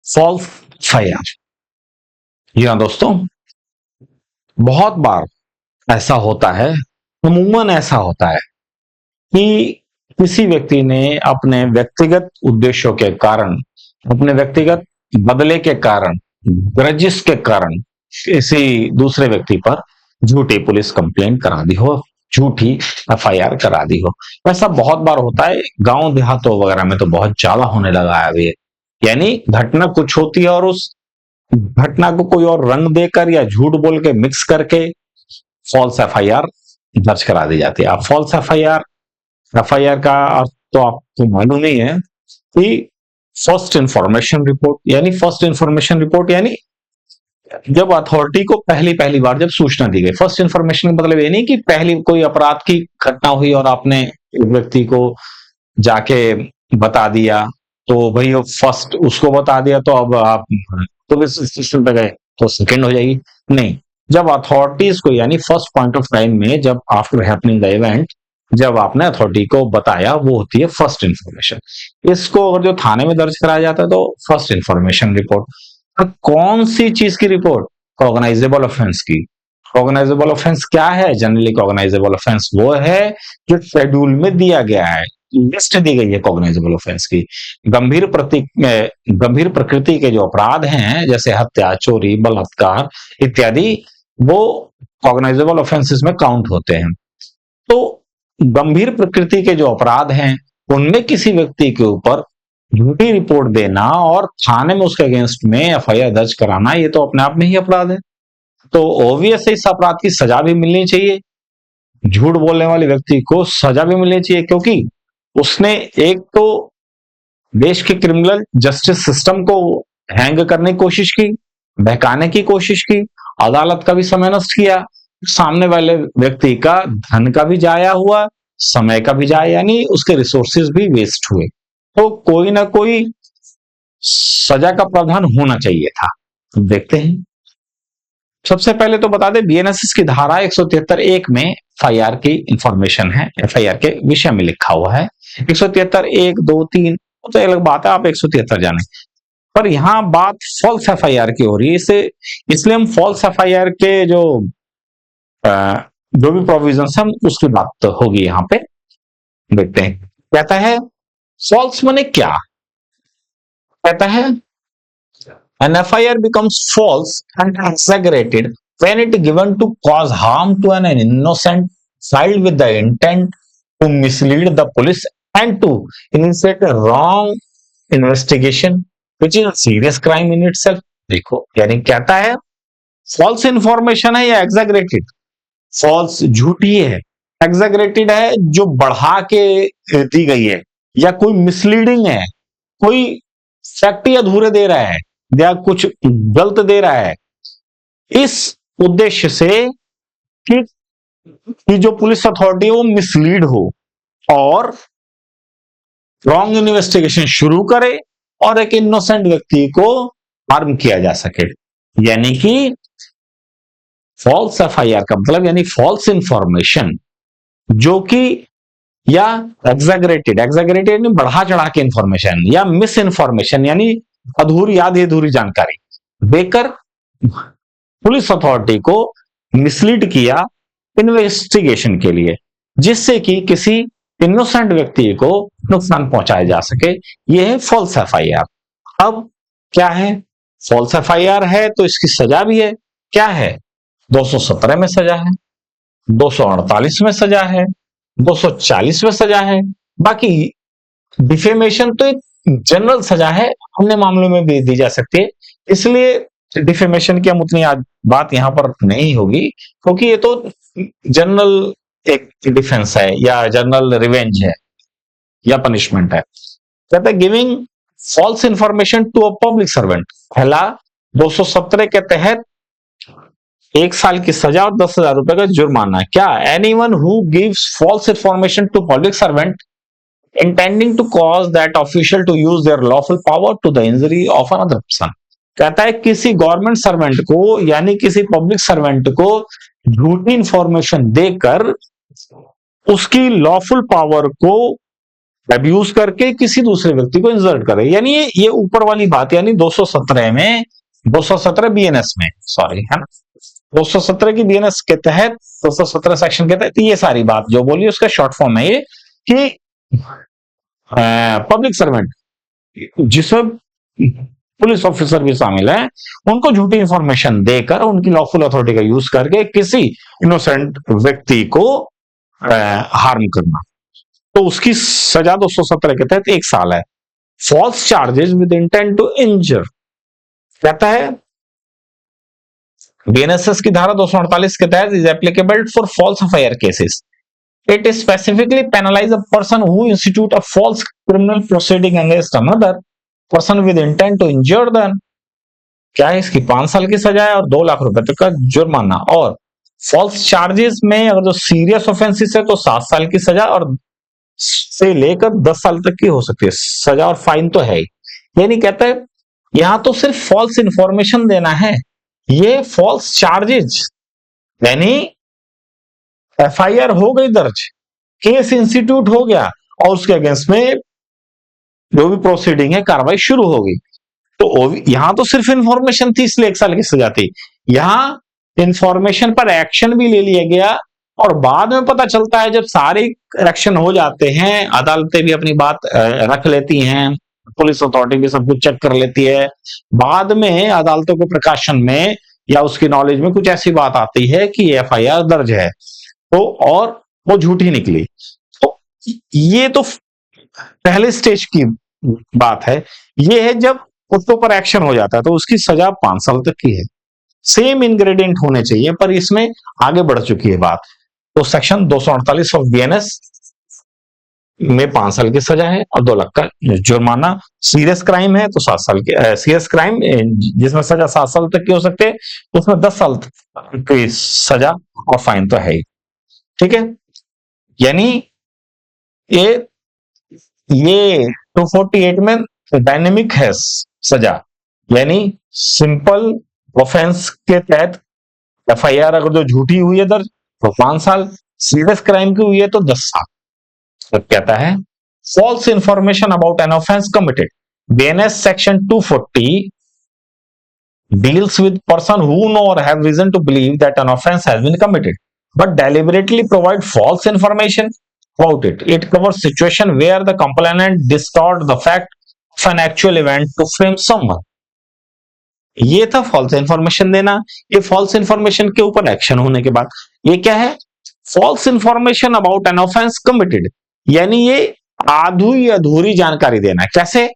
False FIR. जी हाँ दोस्तों, बहुत बार ऐसा होता है, अमूमन ऐसा होता है कि किसी व्यक्ति ने अपने व्यक्तिगत उद्देश्यों के कारण, अपने व्यक्तिगत बदले के कारण, ग्रजिस के कारण किसी दूसरे व्यक्ति पर झूठी पुलिस कंप्लेंट करा दी हो, झूठी एफआईआर करा दी हो। ऐसा बहुत बार होता है, गांव देहातों वगैरह में तो बहुत ज्यादा होने लगा है अभी। यानी घटना कुछ होती है और उस घटना को कोई और रंग देकर या झूठ बोल के मिक्स करके फॉल्स एफआईआर दर्ज करा दी जाती है। अब फॉल्स एफआईआर, एफआईआर का अर्थ तो आपको मालूम ही है कि फर्स्ट इंफॉर्मेशन रिपोर्ट, यानी फर्स्ट इंफॉर्मेशन रिपोर्ट यानी जब अथॉरिटी को पहली पहली बार जब सूचना दी गई। फर्स्ट इंफॉर्मेशन का मतलब ये नहीं कि पहली कोई अपराध की घटना हुई और आपने व्यक्ति को जाके बता दिया, तो भाई वो फर्स्ट उसको बता दिया तो अब आप पुलिस स्टेशन पे गए तो सेकंड हो जाएगी। नहीं, जब अथॉरिटीज को, यानी फर्स्ट पॉइंट ऑफ टाइम में, जब आफ्टर हैपनिंग द इवेंट, जब आपने अथॉरिटी को बताया, वो होती है फर्स्ट इंफॉर्मेशन। इसको अगर जो थाने में दर्ज कराया जाता है तो फर्स्ट इंफॉर्मेशन रिपोर्ट। अब कौन सी चीज की रिपोर्ट? कॉग्नाइजेबल ऑफेंस की। कॉग्नाइजेबल ऑफेंस क्या है? जनरली कॉग्नाइजेबल ऑफेंस वो है जो शेड्यूल में दिया गया है, लिस्ट दी गई है कॉग्नाइजेबल ऑफेंस की। गंभीर प्रकृति के जो अपराध हैं, जैसे हत्या, चोरी, बलात्कार इत्यादि, वो कॉग्नाइजेबल ऑफेंसेस में काउंट होते हैं। तो गंभीर प्रकृति के जो अपराध हैं, उनमें किसी व्यक्ति के ऊपर झूठी रिपोर्ट देना और थाने में उसके अगेंस्ट में एफआईआर दर्ज कराना, ये तो अपने आप में ही अपराध है। तो ऑब्वियस इस अपराध की सजा भी मिलनी चाहिए, झूठ बोलने वाले व्यक्ति को सजा भी मिलनी चाहिए, क्योंकि उसने एक तो देश के क्रिमिनल जस्टिस सिस्टम को हैंग करने की कोशिश की, बहकाने की कोशिश की, अदालत का भी समय नष्ट किया, सामने वाले व्यक्ति का धन का भी जाया हुआ, समय का भी जाया, यानी उसके रिसोर्सेज भी वेस्ट हुए। तो कोई ना कोई सजा का प्रावधान होना चाहिए था। देखते हैं। सबसे पहले तो बता दें, बीएनएसएस की धारा 173(1) में एफआईआर की इंफॉर्मेशन है, एफआईआर के विषय में लिखा हुआ है। 173(1), 2, 3 तो अलग बात है, आप 173 जाने। पर यहां बात फॉल्स एफआईआर की हो रही है, इसलिए हम फॉल्स एफआईआर के जो भी प्रोविजन हम उसकी बात तो होगी यहां पे। देखते हैं कहता है फॉल्स माने क्या। कहता है an FIR becomes false and exaggerated when it given to cause harm to an innocent, filed with the intent to mislead the police and to initiate a wrong investigation which is a serious crime in itself। देखो, यानी कहता है false information है या exaggerated. False झूठी है, exaggerated है जो बढ़ा के दी गई है, या कोई मिसलीडिंग है, कोई फैक्ट ही अधूरे दे रहा है या कुछ गलत दे रहा है, इस उद्देश्य से कि जो पुलिस अथॉरिटी है वो मिसलीड हो और रॉन्ग इन्वेस्टिगेशन शुरू करे और एक इनोसेंट व्यक्ति को हार्म किया जा सके। यानी कि फॉल्स एफआईआर का मतलब यानी फॉल्स इंफॉर्मेशन, जो कि या एग्जैगरेटेड यानी बढ़ा चढ़ा के इंफॉर्मेशन, या मिस इंफॉर्मेशन यानी अधूरी, आधी अधूरी जानकारी देकर पुलिस अथॉरिटी को मिसलीड किया इन्वेस्टिगेशन के लिए, जिससे कि किसी इनोसेंट व्यक्ति को नुकसान पहुंचाया जा सके। यह है फॉल्स एफआईआर। अब क्या है, फॉल्स एफआईआर है तो इसकी सजा भी है। क्या है? 217 में सजा है, 248 में सजा है, 240 में सजा है। बाकी डिफेमेशन तो एक जनरल सजा है, अन्य मामलों में भी दी जा सकती है, इसलिए डिफेमेशन की हम उतनी बात यहां पर नहीं होगी, क्योंकि ये तो जनरल एक डिफेंस है या जनरल रिवेंज है या पनिशमेंट है। कहते हैं giving false information to a public servant. पहला 217 के तहत 1 साल की सजा और 10,000 रुपए का जुर्माना। क्या? Anyone who gives false information to public servant intending to cause that official to use their lawful power to the injury of another person। कहता है किसी गवर्नमेंट सर्वेंट को यानी किसी पब्लिक सर्वेंट को झूठी इंफॉर्मेशन देकर उसकी लॉफुल पावर को अब्यूज करके किसी दूसरे व्यक्ति को इंसल्ट करे, यानी ये ऊपर वाली बात, यानी 217 में 217 बीएनएस में, सॉरी, है ना, 217 की बीएनएस के तहत 217 सेक्शन के तहत ये सारी बात जो बोली उसका शॉर्ट फॉर्म है ये कि पब्लिक सर्वेंट जिसमें पुलिस ऑफिसर भी शामिल है, उनको झूठी इंफॉर्मेशन देकर उनकी लॉफुल अथॉरिटी का यूज करके किसी इनोसेंट व्यक्ति को हार्म करना, तो उसकी सजा 217 के तहत 1 साल है। False charges with intent to injure, कहता है बीएनएसएस की धारा 248 के तहत is applicable for false FIR cases. It is specifically penalize a person who institute a false criminal proceeding against another person with intent to injure them। क्या है इसकी 5 साल की सजा है और 2 लाख रुपए तक का जुर्माना, और फॉल्स चार्जेस में अगर जो सीरियस ऑफेंसेस है तो 7 साल की सजा और से लेकर 10 साल तक की हो सकती है सजा, और फाइन तो है ही। यानी कहता है यहां तो सिर्फ फॉल्स इंफॉर्मेशन देना है, ये फॉल्स चार्जेस यानी एफआईआर हो गई दर्ज, केस इंस्टीट्यूट हो गया और उसके अगेंस्ट में जो भी प्रोसीडिंग है कार्रवाई शुरू होगी, तो यहां तो सिर्फ इंफॉर्मेशन थी इसलिए 1 साल की सजा थी। यहां इंफॉर्मेशन पर एक्शन भी ले लिया गया और बाद में पता चलता है जब सारे एक्शन हो जाते हैं, अदालतें भी अपनी बात रख लेती हैं, पुलिस अथॉरिटी भी सब कुछ चेक कर लेती है, बाद में अदालतों के प्रकाशन में या उसकी नॉलेज में कुछ ऐसी बात आती है कि एफआईआर दर्ज है, तो और वो झूठी निकली, तो ये तो पहले स्टेज की बात है। ये है जब उसके ऊपर एक्शन हो जाता है तो उसकी सजा 5 साल तक की है। सेम इंग्रेडिएंट होने चाहिए पर इसमें आगे बढ़ चुकी है बात, तो सेक्शन 248 ऑफ बीएनएस में 5 साल की सजा है और 2 लाख का जुर्माना। सीरियस क्राइम है तो 7 साल की, सीरियस क्राइम जिसमें सजा 7 साल तक की हो सकती है तो उसमें 10 साल तक की सजा और फाइन तो है ही, ठीक है। यानी ये 248 में डायनेमिक है सजा, यानी सिंपल ऑफेंस के तहत एफआईआर अगर जो झूठी हुई है दर्ज तो 5 साल, सीरियस क्राइम की हुई है तो 10 साल। तो कहता है false information about an offence committed, BNS section 240 deals with person who know or have reason to believe that an offense has been committed but deliberately provide false information about it. It covers situation where the complainant distort the fact of an actual event to frame someone. ये था false information देना। ये false information के ऊपर action होने के बाद ये क्या है, false information about an offence committed, यानी ये आधी अधूरी जानकारी देना। कैसे?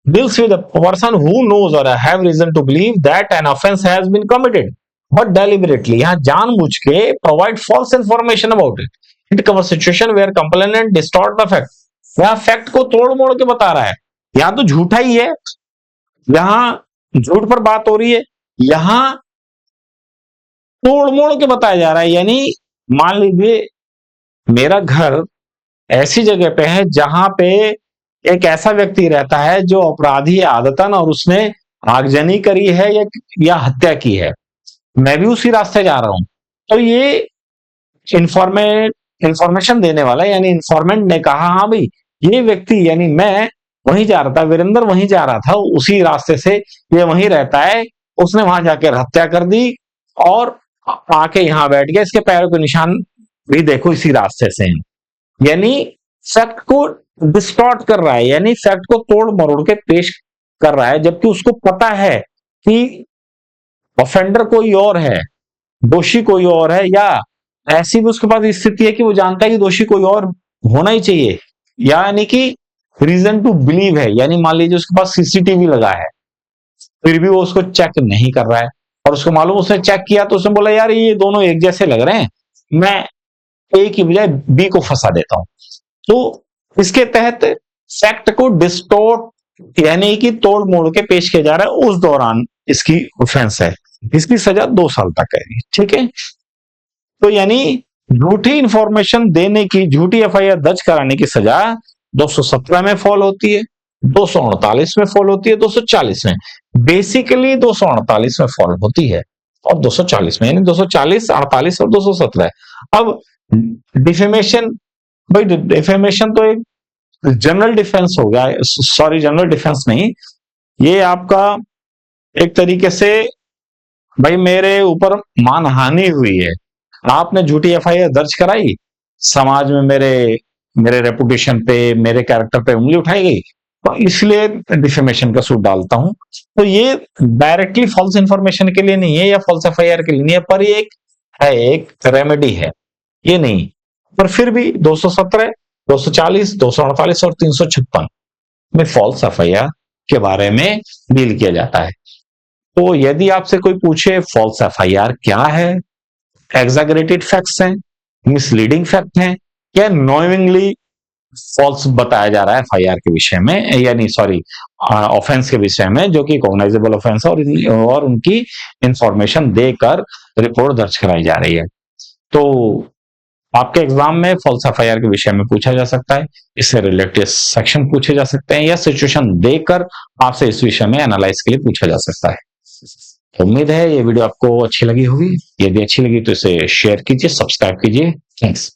deals with a person who knows or have reason to believe that an offense has been committed but deliberately, यहां जानबूझ के provide false information about it. It covers situation where complainant distort the fact, यहां fact को तोड़ मोड़ के बता रहा है, यहां तो झूठा ही है, यहां झूठ पर बात हो रही है, यहां तोड़ मोड़ के बताया जा रहा है। यानी मान लीजिए मेरा घर ऐसी जगह पे है जहां पे एक ऐसा व्यक्ति रहता है जो अपराधी है आदतन और उसने आगजनी करी है या हत्या की है, मैं भी उसी रास्ते जा रहा हूं, तो ये इंफॉर्मेशन देने वाला यानी इंफॉर्मेंट ने कहा हाँ भाई ये व्यक्ति, यानी मैं वहीं जा रहा था, वीरेंद्र वहीं जा रहा था उसी रास्ते से, ये वहीं रहता है, उसने वहां जाकर हत्या कर दी और आके यहां बैठ गया, इसके पैरों के निशान भी देखो इसी रास्ते से हैं। यानी फैक्ट को डिस्टॉर्ट कर रहा है, यानी फैक्ट को तोड़ मरोड़ के पेश कर रहा है, जबकि उसको पता है कि ऑफेंडर कोई और है, दोषी कोई और है, या ऐसी भी उसके पास स्थिति है कि वो जानता है कि दोषी कोई और होना ही चाहिए, यानी कि रीजन टू बिलीव है। यानी मान लीजिए उसके पास सीसीटीवी लगा है फिर भी वो उसको चेक नहीं कर रहा है और उसको मालूम, उसने चेक किया तो उसने बोला यार ये दोनों एक जैसे लग रहे हैं, मैं ए की बजाय बी को फंसा देता हूं, तो इसके तहत फैक्ट को डिस्टोर्ट यानी कि तोड़ मोड़ के पेश किया जा रहा है, उस दौरान इसकी ऑफेंस है, इसकी सजा 2 साल तक है, ठीक है। तो यानी झूठी इंफॉर्मेशन देने की, झूठी एफआईआर दर्ज कराने की सजा 217 में फॉल होती है, 248 में फॉल होती है, 240 में, बेसिकली 248 में फॉल होती है और 240 में, यानी 240, 48 और 217। अब डिफेमेशन, भाई डिफेमेशन तो एक जनरल डिफेंस हो गया, सॉरी जनरल डिफेंस नहीं, ये आपका एक तरीके से भाई मेरे ऊपर मानहानि हुई है, आपने झूठी एफआईआर दर्ज कराई, समाज में मेरे मेरे रेपुटेशन पे, मेरे कैरेक्टर पे उंगली उठाई गई, तो इसलिए डिफेमेशन का सूट डालता हूं। तो ये डायरेक्टली फॉल्स इंफॉर्मेशन के लिए नहीं है या फॉल्स एफआईआर के लिए नहीं है, पर ये एक रेमेडी है, ये नहीं। पर फिर भी 217, 240, 248 और 356 में फॉल्स एफआईआर के बारे में डील किया जाता है। तो यदि आपसे कोई पूछे फॉल्स एफआईआर क्या है, एग्जैगरेटेड फैक्ट्स हैं, मिसलीडिंग फैक्ट हैं, या नोइंगली फॉल्स बताया जा रहा है एफआईआर के विषय में, यानी सॉरी ऑफेंस के विषय में, जो कि कॉग्नाइजेबल ऑफेंस है और उनकी इंफॉर्मेशन देकर रिपोर्ट दर्ज कराई जा रही है। तो आपके एग्जाम में फॉल्स एफआईआर के विषय में पूछा जा सकता है, इससे रिलेटेड सेक्शन पूछे जा सकते हैं, या सिचुएशन देकर आपसे इस विषय में एनालाइज के लिए पूछा जा सकता है। उम्मीद है ये वीडियो आपको अच्छी लगी होगी, यदि अच्छी लगी तो इसे शेयर कीजिए, सब्सक्राइब कीजिए। थैंक्स।